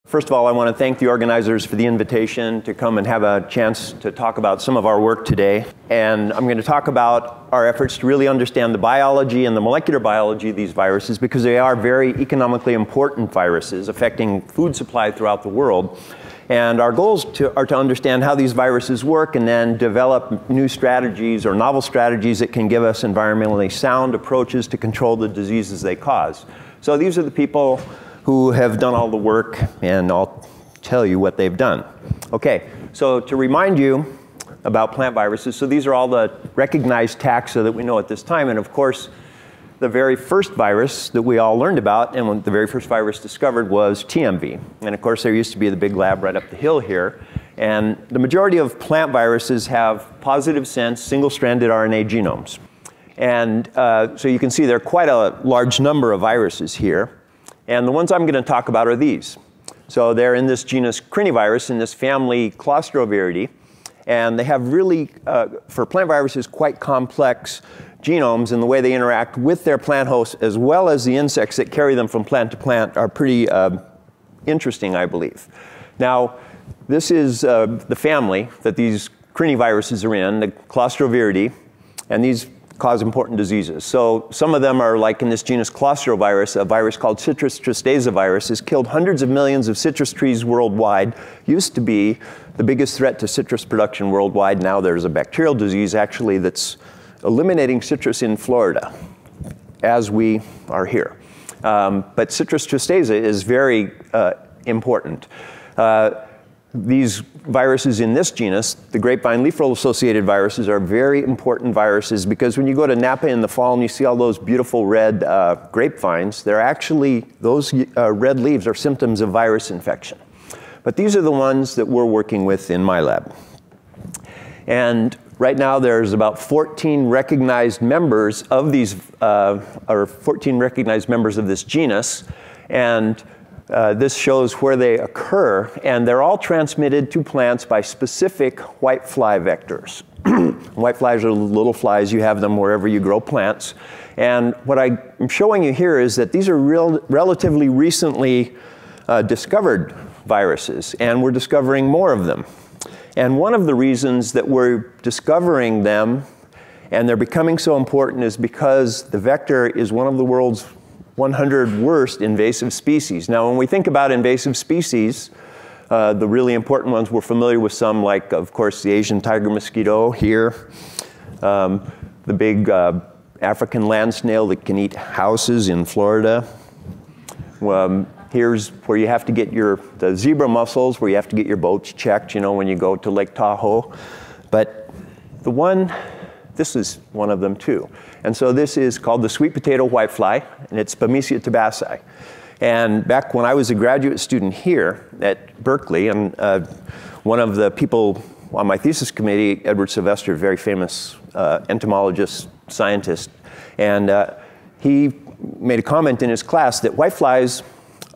First of all, I want to thank the organizers for the invitation to come and have a chance to talk about some of our work today. And I'm going to talk about our efforts to really understand the biology and the molecular biology of these viruses, because they are very economically important viruses affecting food supply throughout the world. And our goals are to understand how these viruses work and then develop new strategies or novel strategies that can give us environmentally sound approaches to control the diseases they cause. So these are the people who have done all the work, and I'll tell you what they've done. Okay, so to remind you about plant viruses, so these are all the recognized taxa that we know at this time, and of course, the very first virus that we all learned about, and the very first virus discovered, was TMV. And of course, there used to be the big lab right up the hill here, and the majority of plant viruses have positive sense, single-stranded RNA genomes. And so you can see there are quite a large number of viruses here. And the ones I'm going to talk about are these. So they're in this genus Crinivirus, in this family Claustroviridae. And they have really, for plant viruses, quite complex genomes, and the way they interact with their plant hosts, as well as the insects that carry them from plant to plant, are pretty interesting, I believe. Now, this is the family that these Criniviruses are in, the Claustroviridae, and these cause important diseases. So some of them are like in this genus Claustrovirus, a virus called citrus tristeza virus, has killed hundreds of millions of citrus trees worldwide. Used to be the biggest threat to citrus production worldwide. Now there's a bacterial disease actually that's eliminating citrus in Florida as we are here. But citrus tristeza is very important. These viruses in this genus, the grapevine leaf roll associated viruses, are very important viruses because when you go to Napa in the fall and you see all those beautiful red grapevines, they're actually, those red leaves are symptoms of virus infection. But these are the ones that we're working with in my lab. And right now there's about 14 recognized members of these, or 14 recognized members of this genus. And this shows where they occur, and they're all transmitted to plants by specific whitefly vectors. Whiteflies are little flies. You have them wherever you grow plants. And what I'm showing you here is that these are relatively recently discovered viruses, and we're discovering more of them. And one of the reasons that we're discovering them and they're becoming so important is because the vector is one of the world's 100 worst invasive species. Now, when we think about invasive species, the really important ones, we're familiar with some like, of course, the Asian tiger mosquito here, the big African land snail that can eat houses in Florida. Here's where you have to get the zebra mussels, where you have to get your boats checked, you know, when you go to Lake Tahoe. But this is one of them too. And so this is called the sweet potato whitefly, and it's Bemisia tabaci. And back when I was a graduate student here at Berkeley, and one of the people on my thesis committee, Edward Sylvester, very famous entomologist, scientist, and he made a comment in his class that whiteflies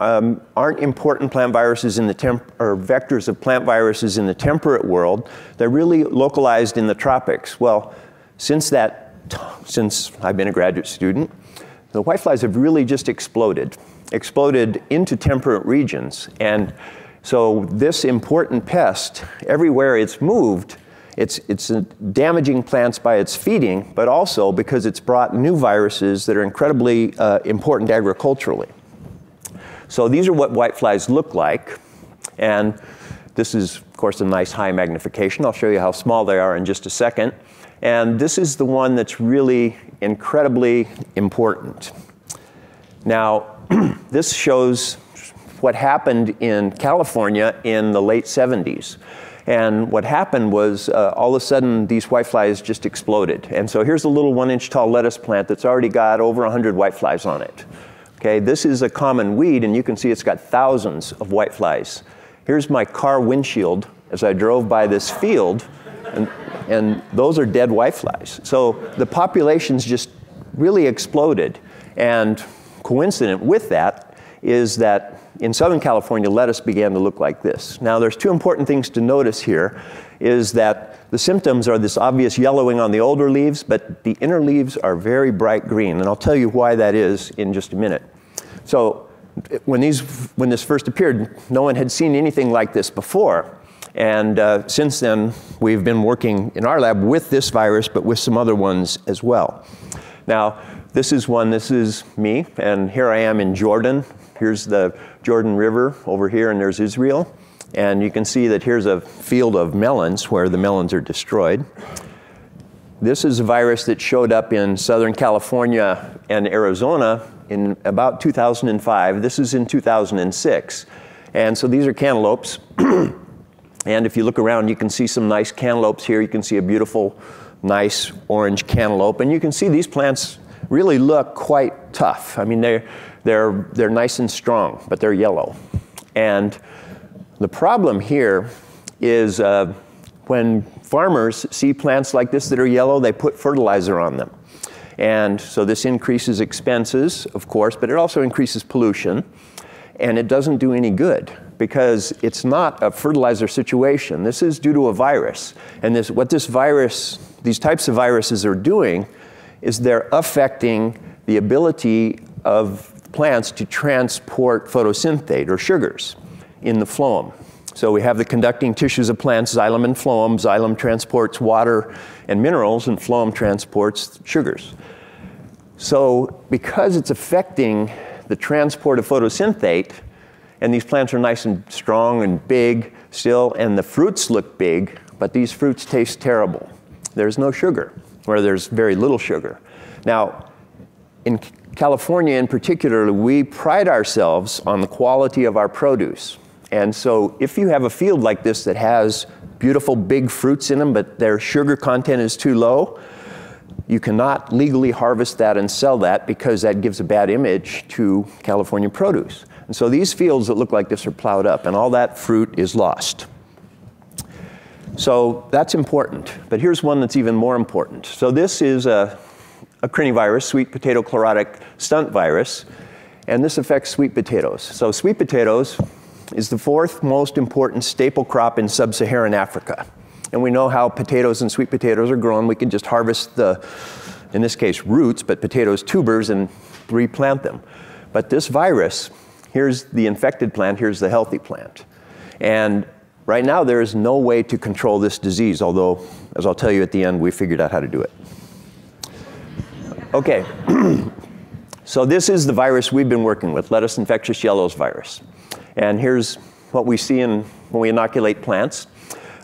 aren't important plant viruses in the or vectors of plant viruses in the temperate world. They're really localized in the tropics. Well, since I've been a graduate student, the whiteflies have really just exploded into temperate regions. And so this important pest, everywhere it's moved, it's damaging plants by its feeding, but also because it's brought new viruses that are incredibly important agriculturally. So these are what whiteflies look like. And this is, of course, a nice high magnification. I'll show you how small they are in just a second. And this is the one that's really incredibly important. Now, this shows what happened in California in the late 70s. And what happened was all of a sudden these whiteflies just exploded. And so here's a little 1-inch tall lettuce plant that's already got over 100 whiteflies on it. Okay, this is a common weed, and you can see it's got thousands of whiteflies. Here's my car windshield as I drove by this field, and those are dead whiteflies. So the populations just really exploded. And coincident with that is that in Southern California, lettuce began to look like this. Now, there's two important things to notice here, is that the symptoms are this obvious yellowing on the older leaves, but the inner leaves are very bright green, and I'll tell you why that is in just a minute. So when this first appeared, no one had seen anything like this before. And since then, we've been working in our lab with this virus, but with some other ones as well. Now, this is me, and here I am in Jordan. Here's the Jordan River over here, and there's Israel. And you can see that here's a field of melons where the melons are destroyed. This is a virus that showed up in Southern California and Arizona in about 2005. This is in 2006. And so these are cantaloupes. And if you look around, you can see some nice cantaloupes here. You can see a beautiful, nice orange cantaloupe. And you can see these plants really look quite tough. I mean, they're nice and strong, but they're yellow. And the problem here is when farmers see plants like this that are yellow, they put fertilizer on them. And so this increases expenses, of course, but it also increases pollution. And it doesn't do any good because it's not a fertilizer situation. This is due to a virus. And what these types of viruses are doing is they're affecting the ability of plants to transport photosynthate, or sugars, in the phloem. So we have the conducting tissues of plants, xylem and phloem. Xylem transports water and minerals, and phloem transports sugars. So because it's affecting the transport of photosynthate, and these plants are nice and strong and big still, and the fruits look big, but these fruits taste terrible. There's no sugar, or there's very little sugar. Now, in California in particular, we pride ourselves on the quality of our produce. And so if you have a field like this that has beautiful big fruits in them, but their sugar content is too low, you cannot legally harvest that and sell that because that gives a bad image to California produce. And so these fields that look like this are plowed up, and all that fruit is lost. So that's important. But here's one that's even more important. So this is a crinivirus, sweet potato chlorotic stunt virus, and this affects sweet potatoes. So sweet potatoes is the fourth most important staple crop in sub-Saharan Africa. And we know how potatoes and sweet potatoes are grown. We can just harvest the, in this case, roots, but potatoes tubers, and replant them. But this virus, here's the infected plant, here's the healthy plant. And right now there is no way to control this disease, although, as I'll tell you at the end, we figured out how to do it. Okay, so this is the virus we've been working with, lettuce infectious yellows virus. And here's what we see when we inoculate plants.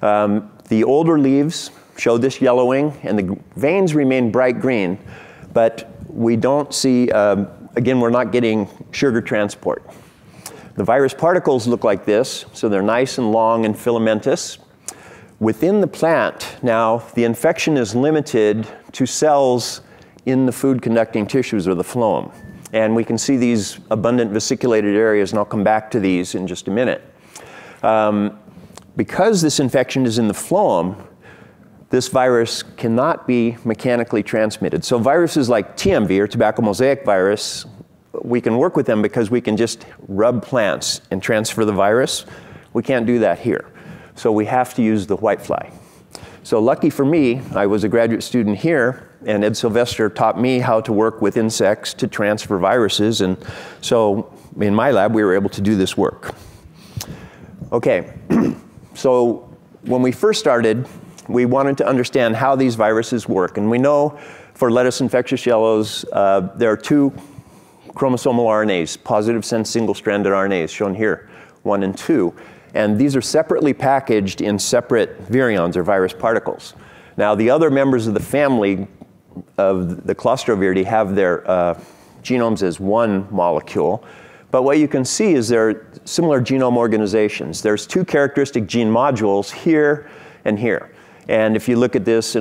The older leaves show this yellowing, and the veins remain bright green, but we don't see, again, we're not getting sugar transport. The virus particles look like this, so they're nice and long and filamentous. Within the plant, now, the infection is limited to cells in the food-conducting tissues, or the phloem. And we can see these abundant vesiculated areas, and I'll come back to these in just a minute. Because this infection is in the phloem, this virus cannot be mechanically transmitted. So viruses like TMV, or tobacco mosaic virus, we can work with them because we can just rub plants and transfer the virus. We can't do that here. So we have to use the whitefly. So lucky for me, I was a graduate student here, and Ed Sylvester taught me how to work with insects to transfer viruses. And so in my lab, we were able to do this work. Okay, so when we first started, we wanted to understand how these viruses work. And we know for lettuce infectious yellows, there are two chromosomal RNAs, positive sense single-stranded RNAs, shown here, 1 and 2. And these are separately packaged in separate virions, or virus particles. Now, the other members of the family of the Clostroviridae have their genomes as one molecule. But what you can see is there are similar genome organizations. There's two characteristic gene modules here and here. And if you look at this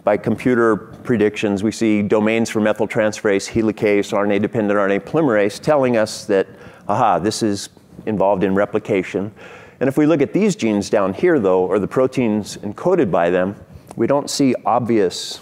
by computer predictions, we see domains for methyltransferase, helicase, RNA-dependent RNA polymerase, telling us that, aha, this is involved in replication. And if we look at these genes down here, though, or the proteins encoded by them, we don't see obvious,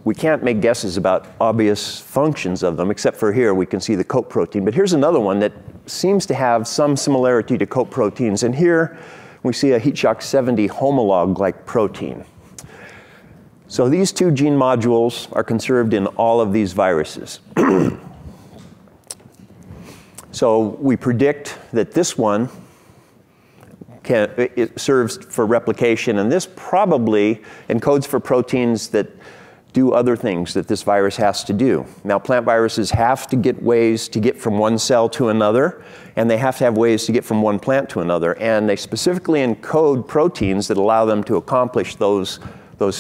we can't make guesses about obvious functions of them, except for here we can see the coat protein. But here's another one that seems to have some similarity to coat proteins. And here we see a heat shock 70 homolog-like protein. So these two gene modules are conserved in all of these viruses. So we predict that this one it serves for replication, and this probably encodes for proteins that do other things that this virus has to do. Now, plant viruses have to get ways to get from one cell to another, and they have to have ways to get from one plant to another, and they specifically encode proteins that allow them to accomplish those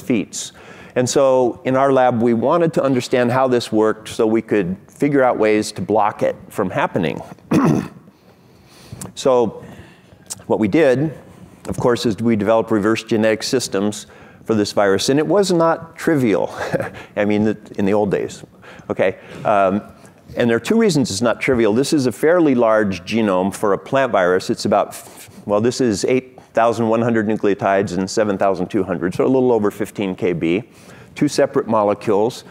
feats. And so in our lab, we wanted to understand how this worked so we could figure out ways to block it from happening. So what we did, of course, is we developed reverse genetic systems for this virus, and it was not trivial. I mean, in the old days, okay? And there are two reasons it's not trivial. This is a fairly large genome for a plant virus. It's about, well, this is 8,100 nucleotides and 7,200, so a little over 15 kb. Two separate molecules,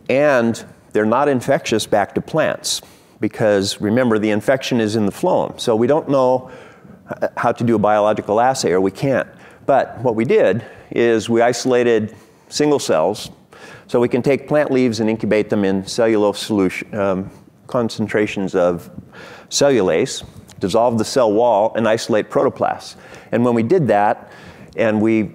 and they're not infectious back to plants, because remember, the infection is in the phloem. So we don't know how to do a biological assay, or we can't. But what we did is we isolated single cells, so we can take plant leaves and incubate them in cellulose solution, concentrations of cellulase, dissolve the cell wall, and isolate protoplasts. And when we did that, and we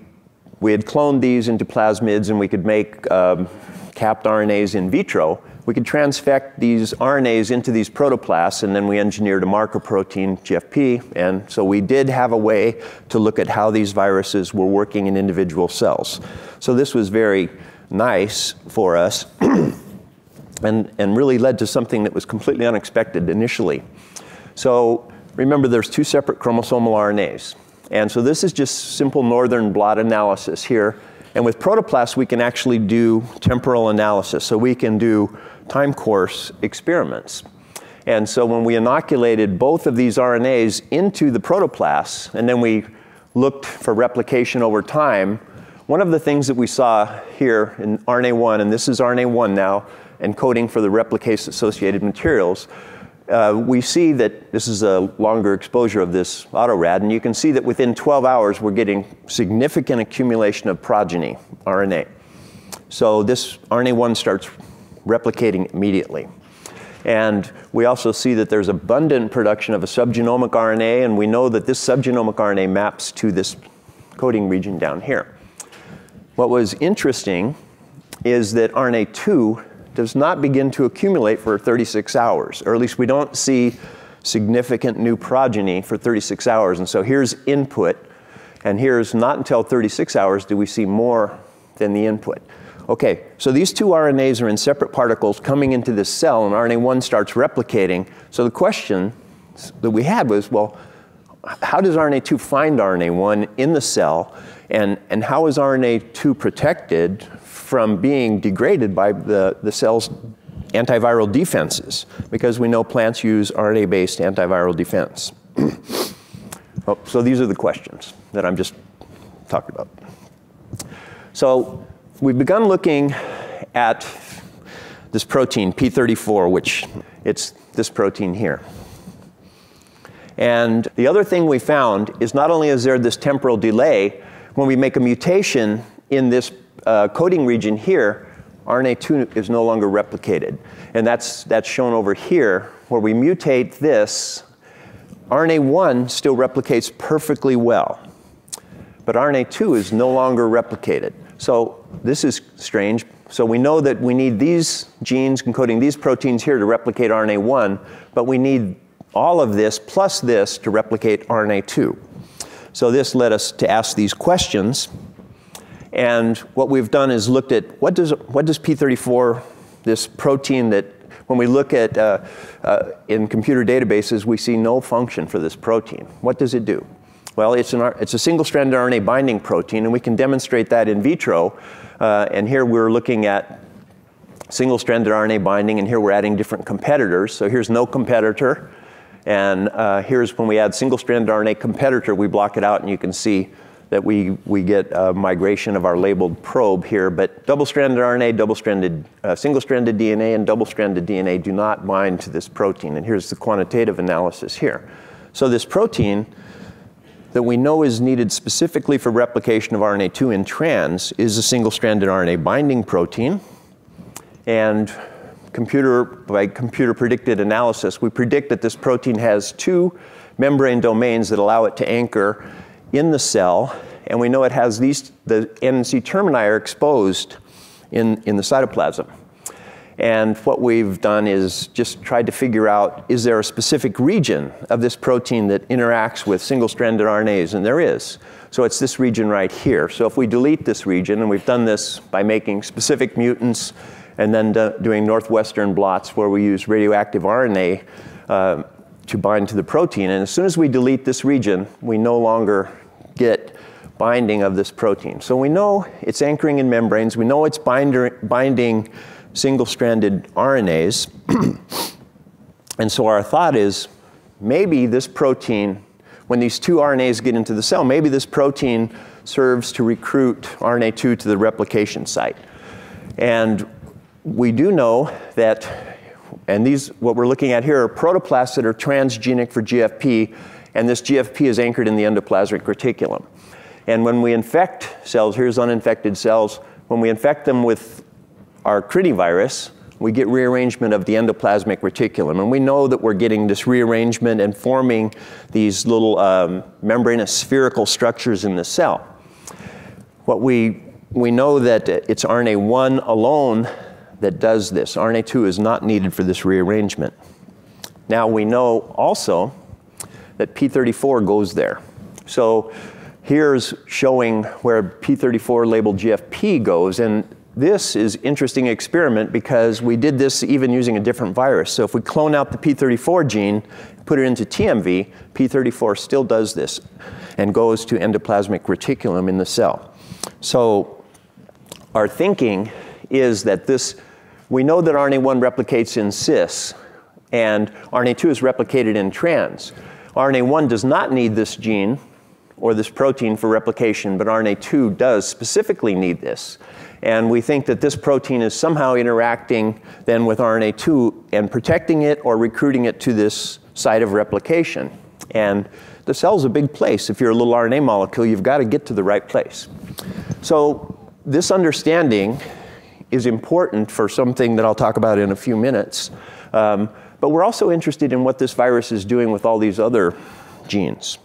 had cloned these into plasmids, and we could make capped RNAs in vitro, we could transfect these RNAs into these protoplasts, and then we engineered a marker protein, GFP, and so we did have a way to look at how these viruses were working in individual cells. So this was very nice for us, and really led to something that was completely unexpected initially. So remember, there's two separate chromosomal RNAs, and so this is just simple northern blot analysis here. And with protoplasts, we can actually do temporal analysis, so we can do time course experiments. And so when we inoculated both of these RNAs into the protoplasts, and then we looked for replication over time, one of the things that we saw here in RNA1, and this is RNA1 now, encoding for the replicase-associated materials, we see that this is a longer exposure of this autorad, and you can see that within 12 hours we're getting significant accumulation of progeny RNA. So this RNA1 starts replicating immediately. And we also see that there's abundant production of a subgenomic RNA, and we know that this subgenomic RNA maps to this coding region down here. What was interesting is that RNA2 does not begin to accumulate for 36 hours, or at least we don't see significant new progeny for 36 hours. And so here's input, and here's not until 36 hours do we see more than the input. Okay, so these two RNAs are in separate particles coming into this cell, and RNA1 starts replicating. So the question that we had was, well, how does RNA2 find RNA1 in the cell, and how is RNA2 protected from being degraded by the cell's antiviral defenses? Because we know plants use RNA-based antiviral defense. Oh, so these are the questions that I'm just talking about. So we've begun looking at this protein, P34, which it's this protein here. And the other thing we found is not only is there this temporal delay, when we make a mutation in this coding region here, RNA2 is no longer replicated. And that's shown over here, where we mutate this. RNA1 still replicates perfectly well, but RNA2 is no longer replicated. So this is strange. So we know that we need these genes encoding these proteins here to replicate RNA1, but we need all of this plus this to replicate RNA2. So this led us to ask these questions. And what we've done is looked at what does P34, this protein that when we look at in computer databases, we see no function for this protein. What does it do? Well, it's a single-stranded RNA binding protein, and we can demonstrate that in vitro. And here we're looking at single-stranded RNA binding, and here we're adding different competitors. So here's no competitor, and here's when we add single-stranded RNA competitor, we block it out, and you can see that we get a migration of our labeled probe here. But double-stranded RNA, double-stranded, single-stranded DNA, and double-stranded DNA do not bind to this protein. And here's the quantitative analysis here. So this protein that we know is needed specifically for replication of RNA2 in trans is a single-stranded RNA binding protein. And by computer predicted analysis, we predict that this protein has two membrane domains that allow it to anchor in the cell, and we know it has these, the N and C termini are exposed in the cytoplasm. And what we've done is just tried to figure out, is there a specific region of this protein that interacts with single-stranded RNAs? And there is. So it's this region right here. So if we delete this region, and we've done this by making specific mutants and then doing northwestern blots where we use radioactive RNA to bind to the protein. And as soon as we delete this region, we no longer get binding of this protein. So we know it's anchoring in membranes. We know it's binding single-stranded RNAs. And so our thought is, maybe this protein, when these two RNAs get into the cell, maybe this protein serves to recruit RNA2 to the replication site. And we do know that, and these, what we're looking at here are protoplasts that are transgenic for GFP, and this GFP is anchored in the endoplasmic reticulum. And when we infect cells, here's uninfected cells, when we infect them with our crinivirus, we get rearrangement of the endoplasmic reticulum. And we know that we're getting this rearrangement and forming these little membranous spherical structures in the cell. What we know that it's RNA1 alone that does this. RNA2 is not needed for this rearrangement. Now we know also that P34 goes there. So here's showing where P34 labeled GFP goes, and this is interesting experiment because we did this even using a different virus. So if we clone out the P34 gene, put it into TMV, P34 still does this and goes to endoplasmic reticulum in the cell. So our thinking is that this, we know that RNA1 replicates in cis and RNA2 is replicated in trans. RNA1 does not need this gene or this protein for replication, but RNA2 does specifically need this. And we think that this protein is somehow interacting then with RNA2 and protecting it or recruiting it to this site of replication. And the cell's a big place. If you're a little RNA molecule, you've got to get to the right place. So this understanding is important for something that I'll talk about in a few minutes. But we're also interested in what this virus is doing with all these other genes.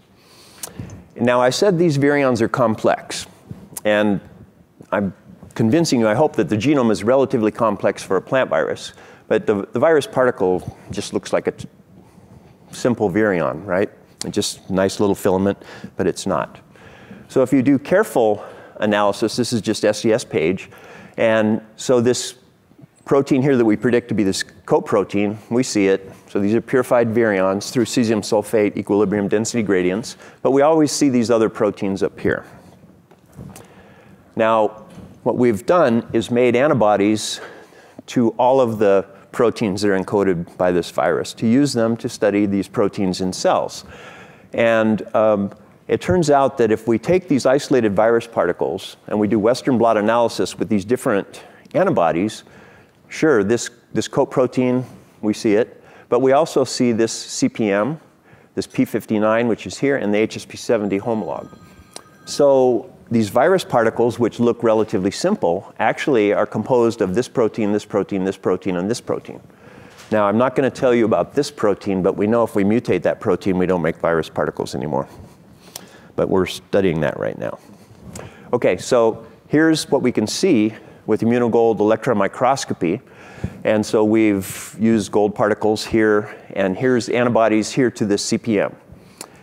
Now, I said these virions are complex. And I'm convincing you, I hope, that the genome is relatively complex for a plant virus. But the virus particle just looks like a simple virion, right? It's just a nice little filament, but it's not. So if you do careful analysis, this is just SES page. And so this protein here that we predict to be this coprotein, we see it. So these are purified virions through cesium sulfate equilibrium density gradients. But we always see these other proteins up here. Now, what we've done is made antibodies to all of the proteins that are encoded by this virus to use them to study these proteins in cells. And it turns out that if we take these isolated virus particles and we do Western blot analysis with these different antibodies, sure, this coprotein, we see it, but we also see this CPM, this P59, which is here, and the HSP70 homolog. So these virus particles, which look relatively simple, actually are composed of this protein, this protein, this protein, and this protein. Now, I'm not going to tell you about this protein, but we know if we mutate that protein, we don't make virus particles anymore. But we're studying that right now. Okay, so here's what we can see with immunogold electron microscopy. And so we've used gold particles here, and here's antibodies here to this CPM.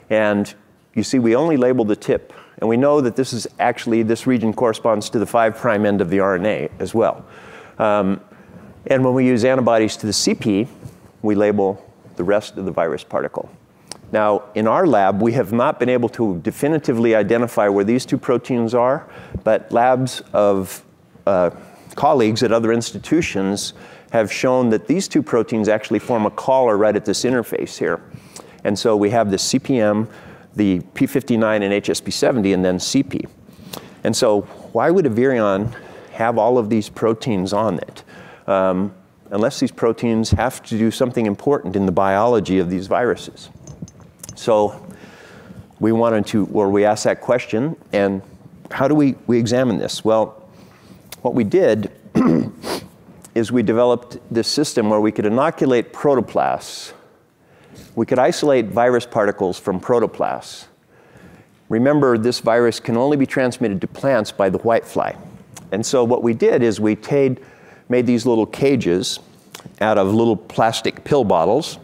And you see we only label the tip. And we know that this is actually, this region corresponds to the 5' end of the RNA as well. And when we use antibodies to the CP, we label the rest of the virus particle. Now, in our lab, we have not been able to definitively identify where these two proteins are, but labs of colleagues at other institutions have shown that these two proteins actually form a collar right at this interface here. And so we have the CPM, the P59 and HSP70, and then CP. And so why would a virion have all of these proteins on it? Unless these proteins have to do something important in the biology of these viruses. So we wanted to, or we asked that question, and how do we examine this? Well, what we did is we developed this system where we could inoculate protoplasts. We could isolate virus particles from protoplasts. Remember, this virus can only be transmitted to plants by the whitefly. And so what we did is we made these little cages out of little plastic pill bottles,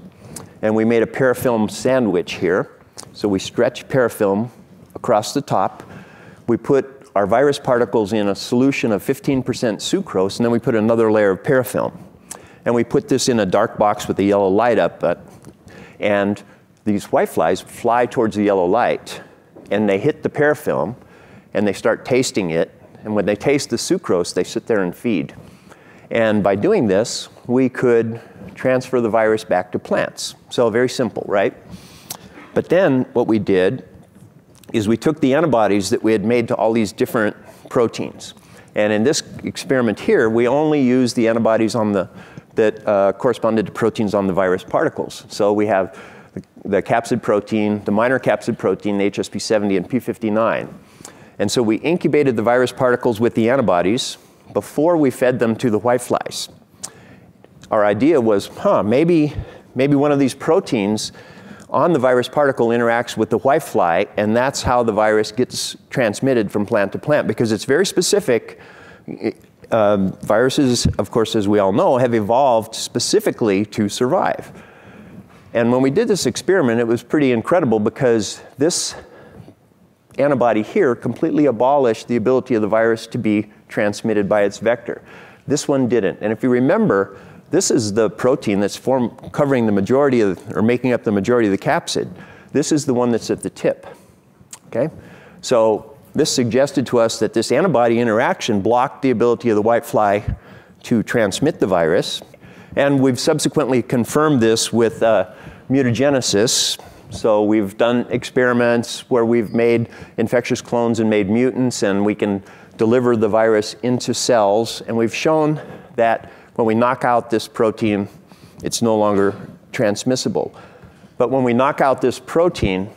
and we made a parafilm sandwich here. So we stretched parafilm across the top. We put our virus particles in a solution of 15% sucrose, and then we put another layer of parafilm. And we put this in a dark box with a yellow light up, and these whiteflies fly towards the yellow light, and they hit the parafilm, and they start tasting it, and when they taste the sucrose, they sit there and feed. And by doing this, we could transfer the virus back to plants. So very simple, right? But then what we did is we took the antibodies that we had made to all these different proteins. And in this experiment here, we only used the antibodies that corresponded to proteins on the virus particles. So we have the capsid protein, the minor capsid protein, the HSP70 and P59. And so we incubated the virus particles with the antibodies before we fed them to the whiteflies. Our idea was, maybe one of these proteins on the virus particle interacts with the whitefly, and that's how the virus gets transmitted from plant to plant, because it's very specific. Viruses, of course, as we all know, have evolved specifically to survive. And when we did this experiment, it was pretty incredible, because this antibody here completely abolished the ability of the virus to be transmitted by its vector. This one didn't. And if you remember, this is the protein that's covering the majority of, or making up the majority of the capsid. This is the one that's at the tip, okay? So this suggested to us that this antibody interaction blocked the ability of the whitefly to transmit the virus. And we've subsequently confirmed this with mutagenesis. So we've done experiments where we've made infectious clones and made mutants, and we can deliver the virus into cells. And we've shown that when we knock out this protein, it's no longer transmissible. But when we knock out this protein,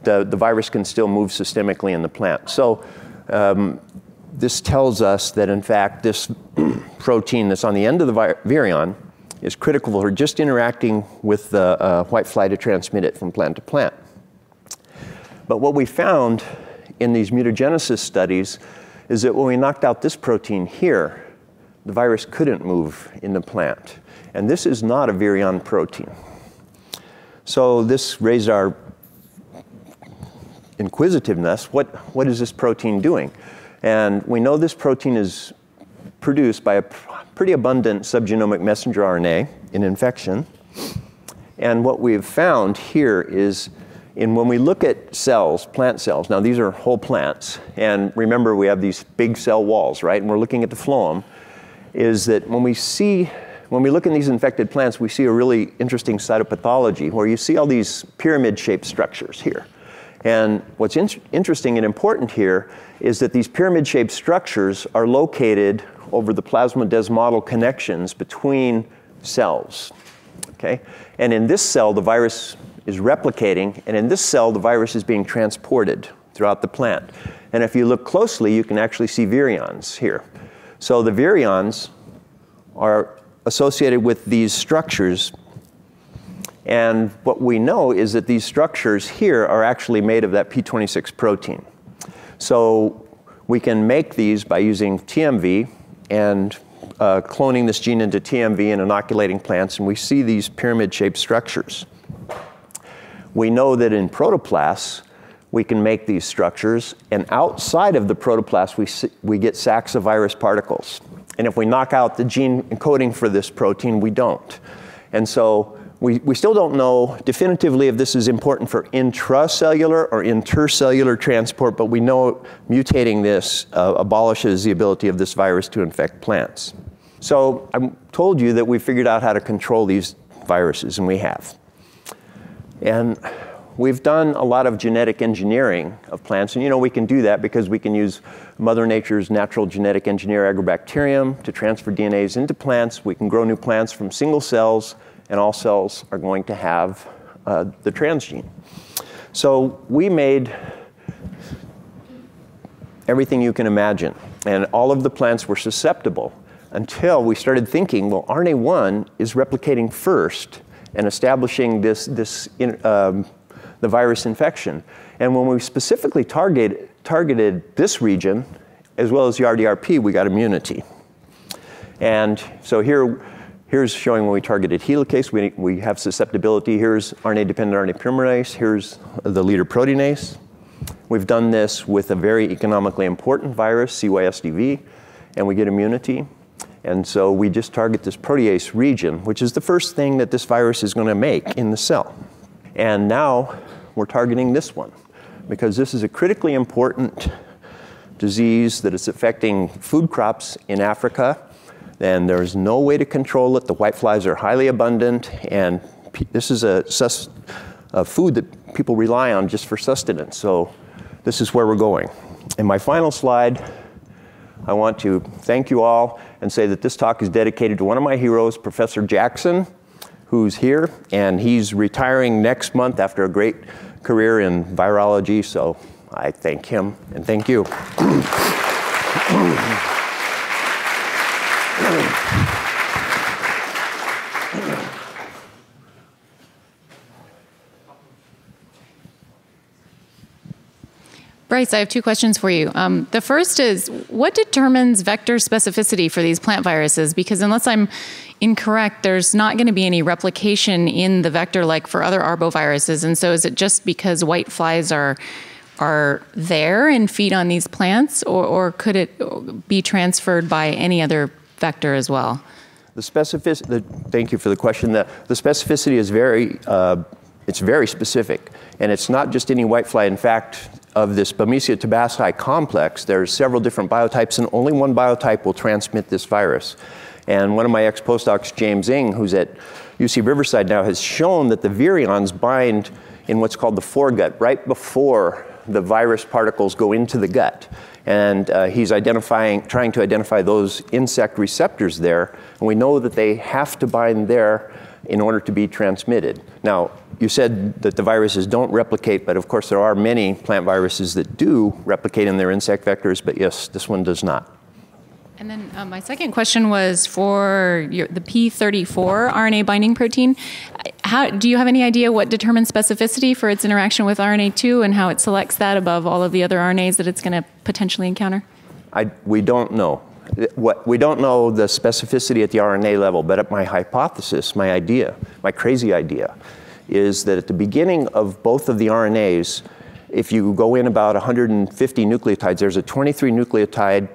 the virus can still move systemically in the plant. So this tells us that, in fact, this protein that's on the end of the virion is critical for just interacting with the whitefly to transmit it from plant to plant. But what we found in these mutagenesis studies is that when we knocked out this protein here, the virus couldn't move in the plant. And this is not a virion protein. So this raised our inquisitiveness. What is this protein doing? And we know this protein is produced by a pretty abundant subgenomic messenger RNA in infection. And what we've found here is when we look at cells, plant cells, now these are whole plants, and remember we have these big cell walls, right? And we're looking at the phloem, is that when we look in these infected plants, we see a really interesting cytopathology where you see all these pyramid-shaped structures here. And what's interesting and important here is that these pyramid-shaped structures are located over the plasmodesmatal connections between cells, okay? And in this cell, the virus is replicating, and in this cell, the virus is being transported throughout the plant. And if you look closely, you can actually see virions here. So the virions are associated with these structures, and what we know is that these structures here are actually made of that P26 protein. So we can make these by using TMV and cloning this gene into TMV and inoculating plants, and we see these pyramid-shaped structures. We know that in protoplasts, we can make these structures, and outside of the protoplast, we get sacs of virus particles. And if we knock out the gene encoding for this protein, we don't. And so we still don't know definitively if this is important for intracellular or intercellular transport, but we know mutating this abolishes the ability of this virus to infect plants. So I told you that we figured out how to control these viruses, and we have. And we've done a lot of genetic engineering of plants, and you know we can do that because we can use Mother Nature's natural genetic engineer agrobacterium to transfer DNAs into plants. We can grow new plants from single cells, and all cells are going to have the transgene. So we made everything you can imagine, and all of the plants were susceptible until we started thinking, well, RNA1 is replicating first and establishing the virus infection. And when we specifically targeted this region, as well as the RDRP, we got immunity. And so here's showing when we targeted helicase, we have susceptibility. Here's RNA-dependent RNA polymerase. Here's the leader proteinase. We've done this with a very economically important virus, CYSDV, and we get immunity. And so we just target this protease region, which is the first thing that this virus is going to make in the cell. And now we're targeting this one, because this is a critically important disease that is affecting food crops in Africa. And there's no way to control it. The whiteflies are highly abundant, and this is a food that people rely on just for sustenance. So this is where we're going. In my final slide, I want to thank you all and say that this talk is dedicated to one of my heroes, Professor Jackson, who's here, and he's retiring next month after a great career in virology. So I thank him and thank you. Bryce, I have two questions for you. The first is, what determines vector specificity for these plant viruses? Because unless I'm incorrect, there's not going to be any replication in the vector like for other arboviruses. And so is it just because whiteflies are there and feed on these plants, or could it be transferred by any other vector as well? The specificity, thank you for the question. The specificity is it's very specific. And it's not just any whitefly. In fact, of this Babesia tabasci complex, there's several different biotypes, and only one biotype will transmit this virus. And one of my ex-postdocs, James Ng, who's at UC Riverside now, has shown that the virions bind in what's called the foregut, right before the virus particles go into the gut. And he's trying to identify those insect receptors there, and we know that they have to bind there in order to be transmitted. Now, you said that the viruses don't replicate, but of course there are many plant viruses that do replicate in their insect vectors, but yes, this one does not. And then my second question was for the P34 RNA binding protein. Do you have any idea what determines specificity for its interaction with RNA2 and how it selects that above all of the other RNAs that it's going to potentially encounter? We don't know. We don't know the specificity at the RNA level, but my hypothesis, my idea, my crazy idea, is that at the beginning of both of the RNAs, if you go in about 150 nucleotides, there's a 23 nucleotide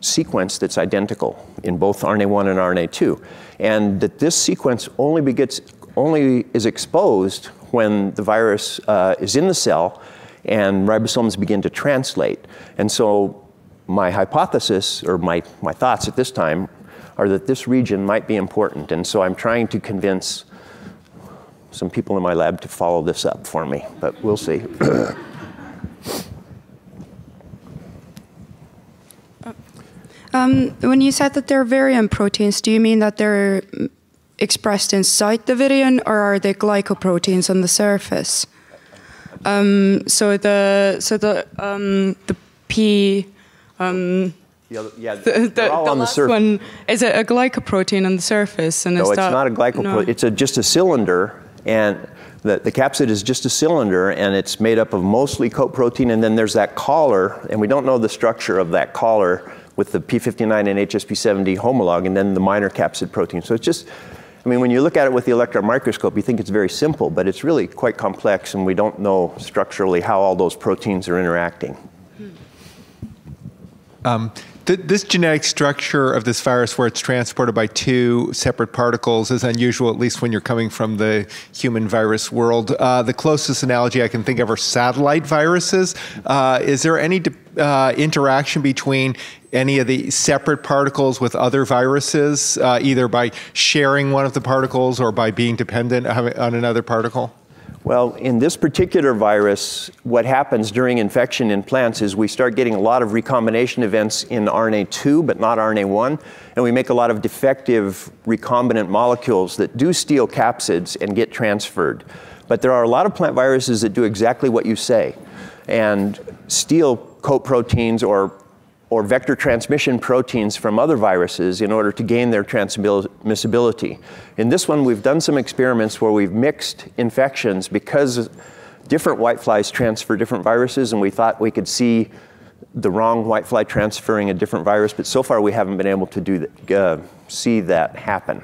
sequence that's identical in both RNA1 and RNA2. And that this sequence only is exposed when the virus is in the cell and ribosomes begin to translate. And so my hypothesis, or my thoughts at this time, are that this region might be important. And so I'm trying to convince some people in my lab to follow this up for me, but we'll see. When you said that they're virion proteins, do you mean that they're expressed inside the virion, or are they glycoproteins on the surface? So the P. They're all on the surface. One, is it a glycoprotein on the surface? And no, it's not a glycoprotein. No. It's just a cylinder, and the capsid is just a cylinder, and it's made up of mostly coat protein, and then there's that collar, and we don't know the structure of that collar with the P59 and HSP70 homolog, and then the minor capsid protein. So it's just, I mean, when you look at it with the electron microscope, you think it's very simple, but it's really quite complex, and we don't know structurally how all those proteins are interacting. This genetic structure of this virus, where it's transported by two separate particles, is unusual, at least when you're coming from the human virus world. The closest analogy I can think of are satellite viruses. Is there any interaction between any of the separate particles with other viruses, either by sharing one of the particles or by being dependent on another particle? Well, in this particular virus, what happens during infection in plants is we start getting a lot of recombination events in RNA2, but not RNA1, and we make a lot of defective recombinant molecules that do steal capsids and get transferred. But there are a lot of plant viruses that do exactly what you say, and steal coat proteins or or vector transmission proteins from other viruses in order to gain their transmissibility. In this one, we've done some experiments where we've mixed infections because different whiteflies transfer different viruses, and we thought we could see the wrong whitefly transferring a different virus, but so far we haven't been able to do that, see that happen.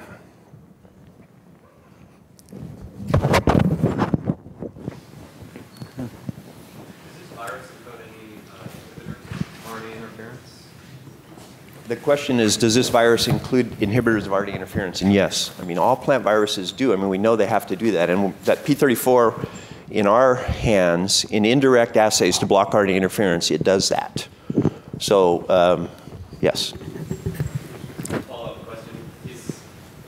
The question is, does this virus include inhibitors of RNA interference? And yes, I mean, all plant viruses do. I mean, we know they have to do that. And that P34 in our hands, in indirect assays to block RNA interference, it does that. So, yes. Follow-up question.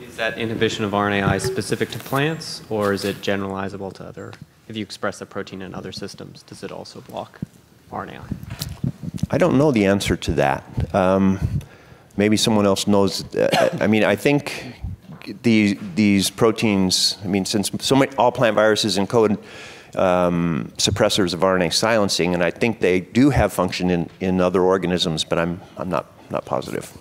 Is that inhibition of RNAi specific to plants, or is it generalizable to other? If you express the protein in other systems, does it also block RNAi? I don't know the answer to that. Maybe someone else knows. I mean, I think these proteins, I mean, since all plant viruses encode suppressors of RNA silencing, and I think they do have function in other organisms, but I'm not positive.